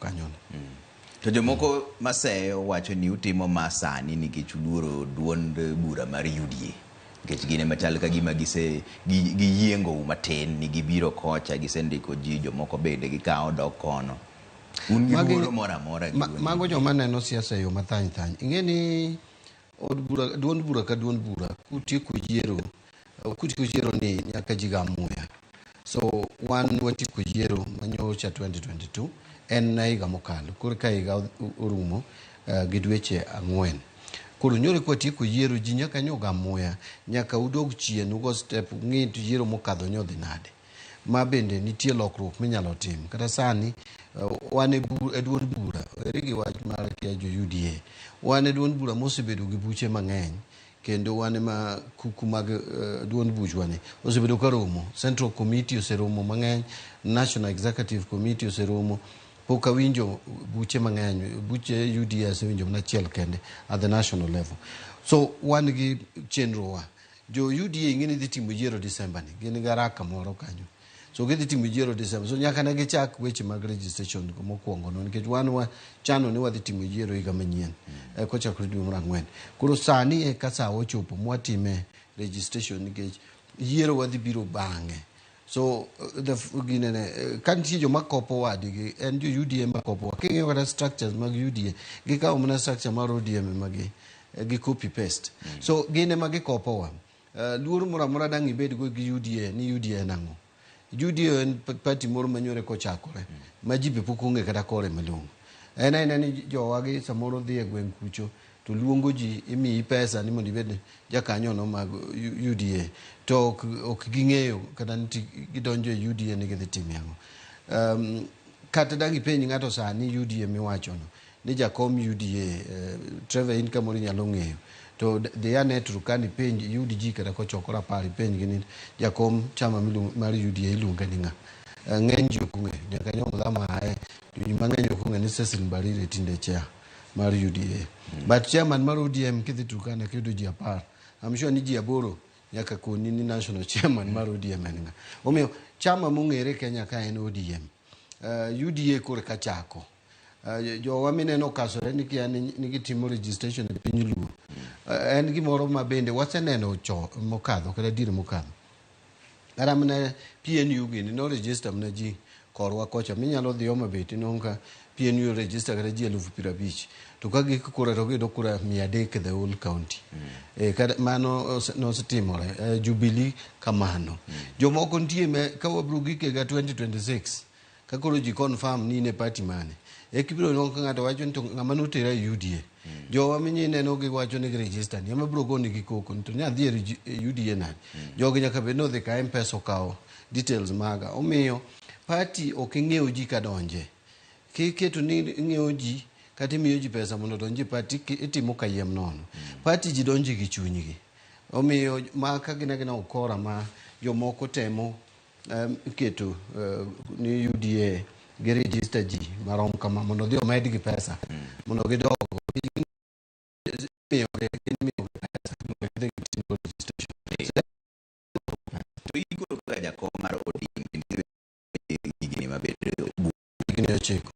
kanyono. To jomoko maseyo wacho ni utimo masani nikech uluoro duond bura mar UDA. Nikech gine machal ka gima giyiengo matin ni gibiro kocha gisendiko ji jomoko bende gikawo dok kono. Un gi luoro moro amora mago joma neno siasa yo mathany thany. Ing'eni duond bura ka duond bura kutieko yiero ni nyaka ji ga muya. So wan watieko yiero manyocha 2022 en na higa mokalo. Koro ka higa orumo gi dweche 4. Koro nyore kwa tieko yiero ji nyaka nyoga muya, nyaka udog chien ugo step ng'i to yiero mokadho nyodhi nade. Ma bende nitie lokruok minyalo tim. Kata sani wan e duond bura, erigi wach mar kia jo UDA. Wan e duond bura mosebedo gi buche mang'eny, kendo wan ma kuku mag duond buchwani osebedo ka romo. Central Committee oseromo mang'eny, National Executive Committee oseromo. Pok awinjo buche mang'eny, buche UDA asewinjo mana achiel kende at the national level. So wan gi chenro wa. Jo UDA ing'eni dhi timo yiero December ni, gin garaka moro kanyo. So gidhi timo yiero December. So nyaka ne gichak weche mag registration mokwongo no, nikech wan chano ni wadhi timo yiero higa manyien. Kochakore dwe mar 4. Koro sani e ka sa ochopo mwatime registration nikech yiero wadhi biro bang'e. So kantie joma kopo wadgi en jo UDA makopo. King'eyo kata structures mag UDA gikawo mana structure mar ODM magi gi copy paste. So gine magi kopo wa. Luoro moro amora dang' ibed go gi UDA ni UDA nang'o. UDA en party moro manyore kochakore ma ji be pok ong'e kata kore malong'o. En ni jowagi samoro dhi e gweng' kucho to luongo ji imiyi pesa ni mondo ibed jakanyo no mag UDA to ok ging'eyo kata gidonjo e UDA ni gidhi timo ang'o. Kata dang' ipenj ng'ato sani UDA miwacho no ni jakom UDA Trevor in kamoro nyalo ng'eyo to the anet rukani penj UDG kata kochokora pari penj gini jakom chama mar UDA iluonga ni ng'a. Ng'eny ji ok ong'eyo nyaka nyong lama ae ji mang'eny ok ong'eyo ni Cecil Mbarire tinde chair mar UDA. But chairman mar ODM kidhi Turkana kiyudo ji 10. I'm sure ni ji 8 nyaka koni ni national chairman mar ODM en ng'a. Omiyo chama mong'ere Kenya ka en ODM. UDA kore ka chako. Jowa mineno kasore ni kia ni gitimo registration e piny luo. En gimoro ma bende waseneno mokadho kata dir mokadho. Kata mana PNU gini no register mna ji korwa kocha minyalo dhi Homa Bay tinonka PNU register kata ji 50,000 to ka gikura to giyudo kura 300 the whole county. Kata mano nosetimore Jubilee kamano. Jomoko nitie ka wabro gike ga 2026 ka koro ji confirm ni ne party mane. Kibiro no ng'ato wacho ni to ng'ama notera UDA. Jowa minyine no giwacho ni register ni ama bro goni gi koko to nya dhi UDA nani. Jogi nyaka be no dhi ka M-Pesa okawo details maga. Omiyo party ok ing'eyo ji ka donje. Kiketo ni ing'eyo ji kata imiyo ji pesa mondo donje party itimo kayiem nono. Party ji donje gi chunygi. Omiyo ma ka gina ukora ma jomoko temo keto ni UDA gi register ji marom kama mondo dhi omed gi pesa mondo gidogo to igoro ka jakom mar ODM gini mabedo gini ochiko